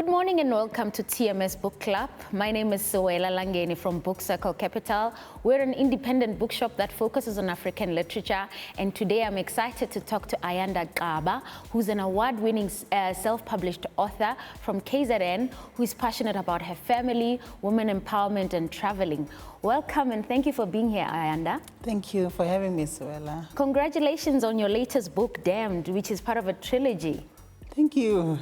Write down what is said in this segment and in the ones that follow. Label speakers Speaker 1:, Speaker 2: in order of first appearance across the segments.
Speaker 1: Good morning and welcome to TMS Book Club. My name is Sewela Langeni from Book Circle Capital. We're an independent bookshop that focuses on African literature, and today I'm excited to talk to Ayanda Xaba, who's an award-winning self-published author from KZN, who is passionate about her family, women empowerment and traveling. Welcome and thank you for being here, Ayanda.
Speaker 2: Thank you for having me, Sewela.
Speaker 1: Congratulations on your latest book, Damned, which is part of a trilogy.
Speaker 2: Thank you,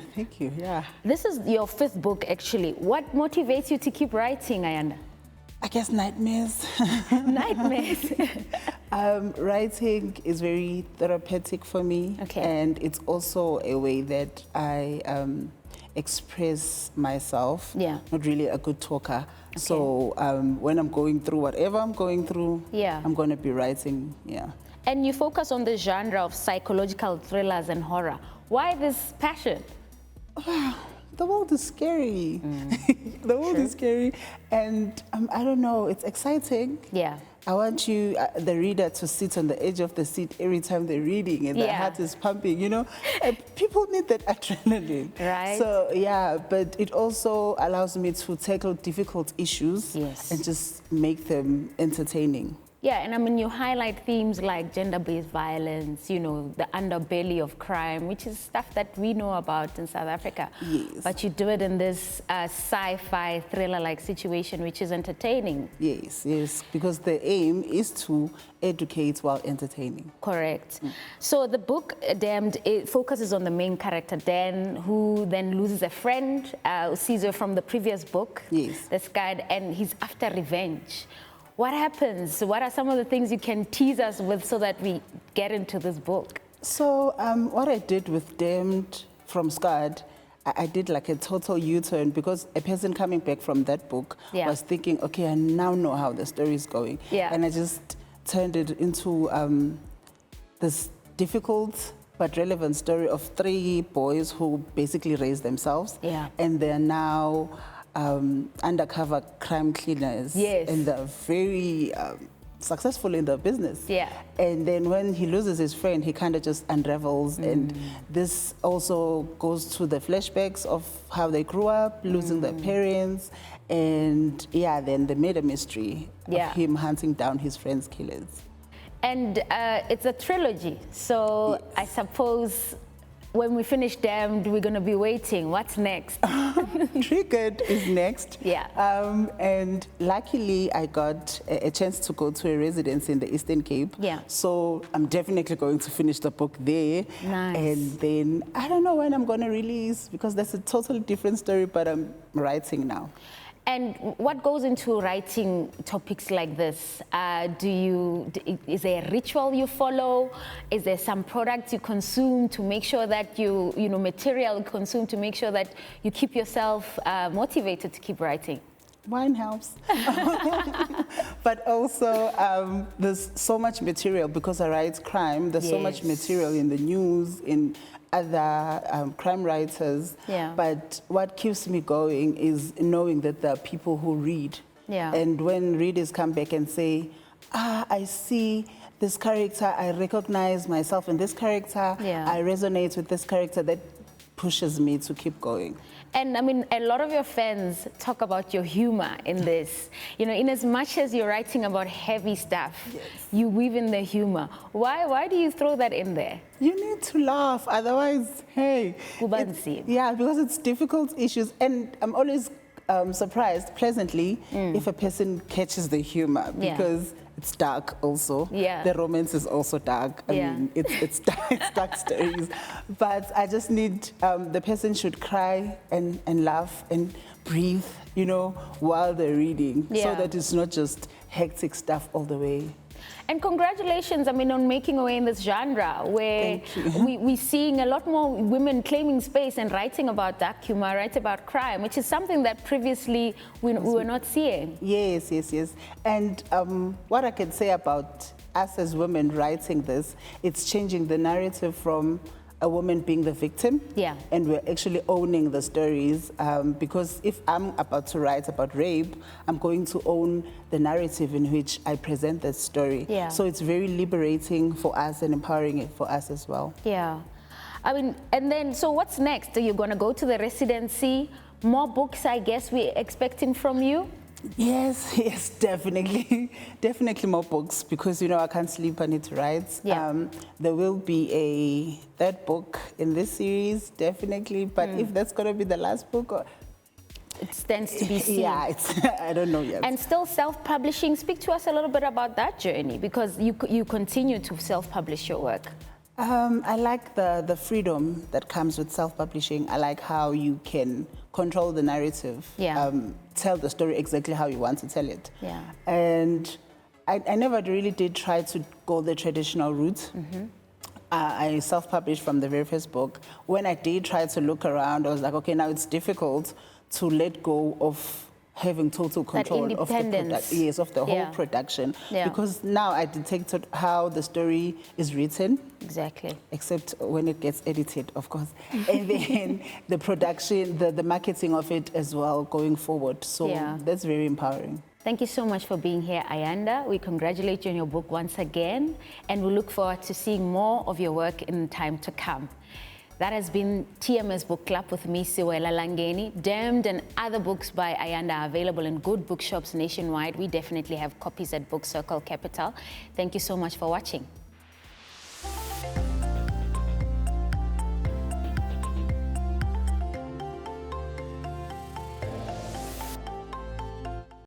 Speaker 2: yeah.
Speaker 1: This is your fifth book, actually. What motivates you to keep writing, Ayanda?
Speaker 2: I guess nightmares.
Speaker 1: Nightmares.
Speaker 2: Writing is very therapeutic for me.
Speaker 1: Okay.
Speaker 2: And it's also a way that I express myself.
Speaker 1: Yeah.
Speaker 2: Not really a good talker.
Speaker 1: Okay.
Speaker 2: So when I'm going through whatever I'm going through,
Speaker 1: yeah,
Speaker 2: I'm going to be writing, yeah.
Speaker 1: And you focus on the genre of psychological thrillers and horror. Why this passion?
Speaker 2: The world is scary. The world is scary. And I don't know, it's exciting.
Speaker 1: Yeah.
Speaker 2: I want you, the reader, to sit on the edge of the seat every time they're reading and their heart is pumping, you know. People need that adrenaline.
Speaker 1: Right.
Speaker 2: So, yeah, but it also allows me to tackle difficult issues and just make them entertaining.
Speaker 1: Yeah, and I mean, you highlight themes like gender-based violence, you know, the underbelly of crime, which is stuff that we know about in South Africa.
Speaker 2: Yes.
Speaker 1: But you do it in this sci-fi thriller-like situation, which is entertaining.
Speaker 2: Yes, yes, because the aim is to educate while entertaining.
Speaker 1: Correct. So the book, Damned, it focuses on the main character, Dan, who then loses a friend, Caesar, from the previous book.
Speaker 2: Yes.
Speaker 1: This guy, and he's after revenge. What happens? What are some of the things you can tease us with so that we get into this book?
Speaker 2: So what I did with Damned from Scarred, I did like a total U-turn, because a person coming back from that book was thinking, okay, I now know how the story is going.
Speaker 1: Yeah.
Speaker 2: And I just turned it into this difficult but relevant story of three boys who basically raised themselves.
Speaker 1: Yeah.
Speaker 2: And they're now undercover crime cleaners.
Speaker 1: Yes.
Speaker 2: And they're very successful in their business.
Speaker 1: Yeah.
Speaker 2: And then when he loses his friend, he kind of just unravels. And this also goes to the flashbacks of how they grew up, losing their parents. And yeah, then the murder mystery of him hunting down his friend's killers. And
Speaker 1: it's a trilogy. So I suppose when we finish Damned, we're going to be waiting. What's next?
Speaker 2: Triggered is next.
Speaker 1: Yeah.
Speaker 2: And luckily, I got a chance to go to a residence in the Eastern Cape.
Speaker 1: Yeah.
Speaker 2: So I'm definitely going to finish the book there.
Speaker 1: Nice.
Speaker 2: And then I don't know when I'm going to release, because that's a totally different story, but I'm writing now.
Speaker 1: And what goes into writing topics like this? Is there a ritual you follow? Is there some products you consume to make sure that material you consume to make sure that you keep yourself motivated to keep writing?
Speaker 2: Wine helps. But also, there's so much material, because I write crime. There's so much material in the news, in other crime writers.
Speaker 1: Yeah.
Speaker 2: But what keeps me going is knowing that there are people who read.
Speaker 1: Yeah.
Speaker 2: And when readers come back and say, I see this character, I recognize myself in this character, I resonate with this character, that pushes me to keep going.
Speaker 1: And I mean, a lot of your fans talk about your humor in this. You know, in as much as you're writing about heavy stuff, you weave in the humor. Why do you throw that in there?
Speaker 2: You need to laugh, otherwise, hey. Yeah, because it's difficult issues. And I'm always surprised, pleasantly, if a person catches the humor, because it's dark also.
Speaker 1: Yeah.
Speaker 2: The romance is also dark. I mean, it's dark stories. But I just need, the person should cry and laugh and breathe, you know, while they're reading. So that it's not just hectic stuff all the way.
Speaker 1: And congratulations, I mean, on making a way in this genre, where we're seeing a lot more women claiming space and writing about dark humor, writing about crime, which is something that previously we were not seeing.
Speaker 2: Yes, yes, yes. And what I can say about us as women writing this, it's changing the narrative from a woman being the victim, and we're actually owning the stories, because if I'm about to write about rape, I'm going to own the narrative in which I present that story. So it's very liberating for us and empowering it for us as well.
Speaker 1: Yeah. I mean, and then, so what's next? Are you going to go to the residency? More books, I guess, we're expecting from you?
Speaker 2: Yes, definitely. Definitely more books because, I can't sleep, I need to write.
Speaker 1: Yeah.
Speaker 2: There will be a third book in this series, definitely. But if that's going to be the last book...
Speaker 1: It stands to be seen.
Speaker 2: Yeah, I don't know yet.
Speaker 1: And still self-publishing. Speak to us a little bit about that journey because you continue to self-publish your work.
Speaker 2: I like the freedom that comes with self-publishing. I like how you can control the narrative, tell the story exactly how you want to tell it.
Speaker 1: Yeah.
Speaker 2: And I never really did try to go the traditional route. I self-published from the very first book. When I did try to look around, I was like, okay, now it's difficult to let go of having total control of the whole production. Because now I detected how the story is written.
Speaker 1: Exactly.
Speaker 2: Except when it gets edited, of course. And then the production, the marketing of it as well going forward. So that's very empowering.
Speaker 1: Thank you so much for being here, Ayanda. We congratulate you on your book once again, and we look forward to seeing more of your work in time to come. That has been TMS Book Club with me, Sewela Langeni. Damned and other books by Ayanda are available in good bookshops nationwide. We definitely have copies at Book Circle Capital. Thank you so much for watching.